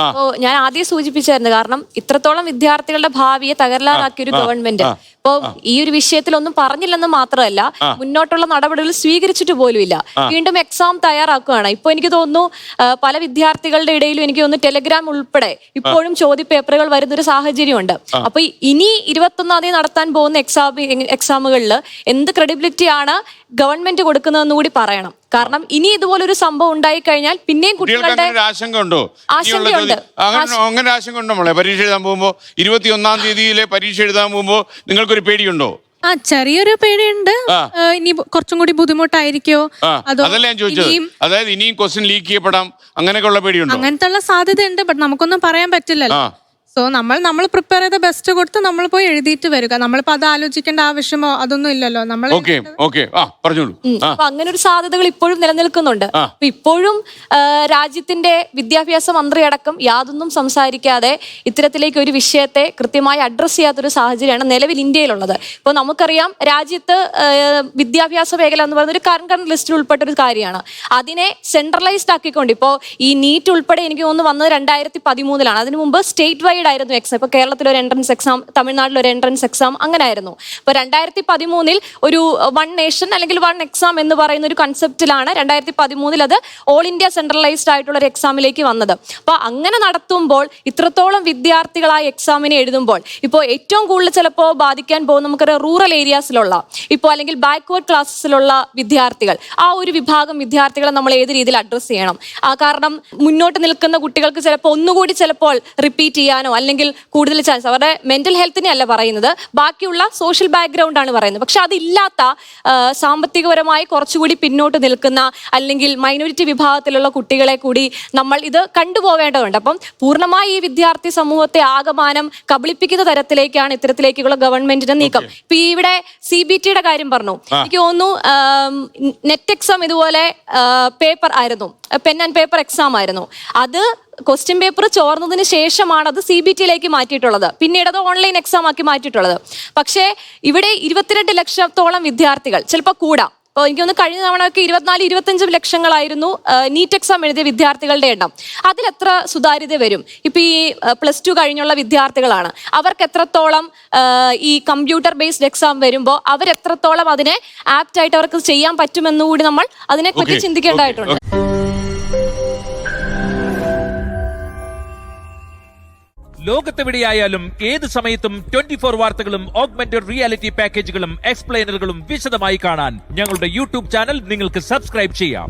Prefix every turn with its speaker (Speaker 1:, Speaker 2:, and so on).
Speaker 1: അപ്പോ ഞാൻ ആദ്യം സൂചിപ്പിച്ചായിരുന്നു, കാരണം ഇത്രത്തോളം വിദ്യാർത്ഥികളുടെ ഭാവിയെ തകരാറാക്കിയ ഒരു ഗവൺമെന്റ് ഇപ്പോ ഈ ഒരു വിഷയത്തിൽ ഒന്നും പറഞ്ഞില്ലെന്ന് മാത്രമല്ല, മുന്നോട്ടുള്ള നടപടികൾ സ്വീകരിച്ചിട്ട് പോലുമില്ല. വീണ്ടും എക്സാം തയ്യാറാക്കുകയാണ്. ഇപ്പൊ എനിക്ക് തോന്നുന്നു പല വിദ്യാർത്ഥികളുടെ ഇടയിലും എനിക്ക് തോന്നുന്നു ടെലഗ്രാം ഉൾപ്പെടെ ഇപ്പോഴും ചോദ്യപേപ്പറുകൾ വരുന്നൊരു സാഹചര്യമുണ്ട്. അപ്പൊ ഇനി 21-ാം തീയതി നടത്താൻ പോകുന്ന എക്സാമുകളിൽ എന്ത് ക്രെഡിബിലിറ്റി ആണ് ഗവൺമെന്റ് കൊടുക്കുന്നതെന്ന് കൂടി പറയണം. കാരണം ഇനി ഇതുപോലൊരു സംഭവം ഉണ്ടായി കഴിഞ്ഞാൽ പിന്നെയും കുട്ടികളുടെ
Speaker 2: ആശങ്കയുണ്ടോ?
Speaker 1: ആശങ്കയുണ്ട്.
Speaker 2: അങ്ങനെ ആശങ്ക ഉണ്ടോ മോളെ? പരീക്ഷ എഴുതാൻ പോകുമ്പോ 21-ാം തീയതിയിലെ പരീക്ഷ എഴുതാൻ പോകുമ്പോ നിങ്ങൾക്കൊരു പേടിയുണ്ടോ?
Speaker 3: ചെറിയൊരു പേടിയുണ്ട്. ഇനി കുറച്ചും കൂടി ബുദ്ധിമുട്ടായിരിക്കോ
Speaker 2: അതല്ല ഞാൻ ചോദിച്ചത്. അതായത് ഇനിയും ക്വസ്റ്റ്യൻ ലീക്ക് ചെയ്യപ്പെടാം, അങ്ങനെയൊക്കെ ഉള്ള പേടിയുണ്ടോ?
Speaker 3: അങ്ങനത്തെ ഉള്ള സാധ്യതയുണ്ട്. ബട്ട് നമുക്കൊന്നും പറയാൻ പറ്റില്ലല്ലോ. സോ നമ്മൾ പ്രിപ്പയർ ചെയ്ത ബെസ്റ്റ് കൊടുത്ത് നമ്മൾ പോയി എഴുതിയിട്ട് വരിക. നമ്മളിപ്പോ അത് ആലോചിക്കേണ്ട ആവശ്യമോ അതൊന്നും ഇല്ലല്ലോ. നമ്മൾ
Speaker 1: അപ്പൊ അങ്ങനെ ഒരു സാധ്യതകൾ ഇപ്പോഴും നിലനിൽക്കുന്നുണ്ട്. അപ്പൊ ഇപ്പോഴും രാജ്യത്തിന്റെ വിദ്യാഭ്യാസ മന്ത്രി അടക്കം യാതൊന്നും സംസാരിക്കാതെ ഇത്തരത്തിലേക്ക് ഒരു വിഷയത്തെ കൃത്യമായി അഡ്രസ് ചെയ്യാത്തൊരു സാഹചര്യമാണ് നിലവിൽ ഇന്ത്യയിലുള്ളത്. ഇപ്പൊ നമുക്കറിയാം, രാജ്യത്ത് വിദ്യാഭ്യാസ മേഖല എന്ന് പറയുന്ന ഒരു കറണ്ട് ലിസ്റ്റിൽ ഉൾപ്പെട്ട ഒരു കാര്യമാണ്. അതിനെ സെൻട്രലൈസ്ഡ് ആക്കിക്കൊണ്ട് ഇപ്പോ ഈ നീറ്റ് ഉൾപ്പെടെ എനിക്ക് തോന്നുന്നു വന്നത് 2013-ലാണ്. അതിനു മുമ്പ് സ്റ്റേറ്റ് വൈഡ് ആയിരുന്നു എക്സാം. ഇപ്പൊ കേരളത്തിൽ ഒരു എൻട്രൻസ് എക്സാം, തമിഴ്നാട്ടിൽ ഒരു എൻട്രൻസ് എക്സാം, അങ്ങനെ ആയിരുന്നു. ഇപ്പൊ 2013 ഒരു വൺ നേഷൻ അല്ലെങ്കിൽ വൺ എക്സാം എന്ന് പറയുന്ന ഒരു കൺസെപ്റ്റിലാണ് 2013 അത് ഓൾ ഇന്ത്യ സെൻട്രലൈസ്ഡ് ആയിട്ടുള്ള ഒരു എക്സാമിലേക്ക് വന്നത്. അപ്പൊ അങ്ങനെ നടത്തുമ്പോൾ ഇത്രത്തോളം വിദ്യാർത്ഥികൾ ആ എക്സാമിനെ എഴുതുമ്പോൾ ഇപ്പോൾ ഏറ്റവും കൂടുതൽ ചിലപ്പോൾ ബാധിക്കാൻ പോകുന്ന നമുക്കറിയാം റൂറൽ ഏരിയാസിലുള്ള ഇപ്പോൾ അല്ലെങ്കിൽ ബാക്ക്വേർഡ് ക്ലാസ്സിലുള്ള വിദ്യാർത്ഥികൾ. ആ ഒരു വിഭാഗം വിദ്യാർത്ഥികളെ നമ്മൾ ഏത് രീതിയിൽ അഡ്രസ്സ് ചെയ്യണം? കാരണം മുന്നോട്ട് നിൽക്കുന്ന കുട്ടികൾക്ക് ചിലപ്പോൾ ഒന്നുകൂടി ചിലപ്പോൾ റിപ്പീറ്റ് ചെയ്യാനോ അല്ലെങ്കിൽ കൂടുതൽ ചാൻസ്, അവരുടെ മെന്റൽ ഹെൽത്തിനെ അല്ല പറയുന്നത്, ബാക്കിയുള്ള സോഷ്യൽ ബാക്ക്ഗ്രൗണ്ട് ആണ് പറയുന്നത്. പക്ഷെ അതില്ലാത്ത സാമ്പത്തികപരമായി കുറച്ചുകൂടി പിന്നോട്ട് നിൽക്കുന്ന അല്ലെങ്കിൽ മൈനോറിറ്റി വിഭാഗത്തിലുള്ള കുട്ടികളെ കൂടി നമ്മൾ ഇത് കണ്ടുപോകേണ്ടതുണ്ട്. അപ്പം പൂർണ്ണമായി ഈ വിദ്യാർത്ഥി സമൂഹത്തെ ആകമാനം കബളിപ്പിക്കുന്ന തരത്തിലേക്കാണ് ഇത്തരത്തിലേക്കുള്ള ഗവൺമെന്റിന്റെ നീക്കം. ഇപ്പൊ ഇവിടെ CBTയുടെ കാര്യം പറഞ്ഞു. എനിക്ക് തോന്നുന്നു നെറ്റ് എക്സാം ഇതുപോലെ പേപ്പർ ആയിരുന്നു, പെൻ ആൻഡ് പേപ്പർ എക്സാം ആയിരുന്നു. അത് ക്വസ്റ്റ്യൻ പേപ്പർ ചോർന്നതിന് ശേഷമാണ് അത് CBTയിലേക്ക് മാറ്റിയിട്ടുള്ളത്. പിന്നീട് അത് ഓൺലൈൻ എക്സാം ആക്കി മാറ്റിയിട്ടുള്ളത്. പക്ഷേ ഇവിടെ 22 ലക്ഷത്തോളം വിദ്യാർത്ഥികൾ, ചിലപ്പോൾ കൂടാം. അപ്പോൾ എനിക്കൊന്ന് കഴിഞ്ഞ തവണയൊക്കെ 24-25 ലക്ഷങ്ങളായിരുന്നു നീറ്റ് എക്സാം എഴുതിയ വിദ്യാർത്ഥികളുടെ എണ്ണം. അതിലെത്ര സുതാര്യത വരും? ഇപ്പൊ ഈ +2 കഴിഞ്ഞുള്ള വിദ്യാർത്ഥികളാണ്, അവർക്ക് എത്രത്തോളം ഈ കമ്പ്യൂട്ടർ ബേസ്ഡ് എക്സാം വരുമ്പോൾ അവരെത്രത്തോളം അതിനെ ആപ്റ്റ് ആയിട്ട് അവർക്ക് ചെയ്യാൻ പറ്റുമെന്നുകൂടി നമ്മൾ അതിനെപ്പറ്റി ചിന്തിക്കേണ്ടതായിട്ടുണ്ട്.
Speaker 4: ലോകത്തെവിടെയായാലും ഏത് സമയത്തും 24 വാർത്തകളും ഓഗ്മെന്റഡ് റിയാലിറ്റി പാക്കേജുകളും എക്സ്പ്ലെയിനറുകളും വിശദമായി കാണാൻ ഞങ്ങളുടെ YouTube ചാനൽ നിങ്ങൾക്ക് സബ്സ്ക്രൈബ് ചെയ്യാം.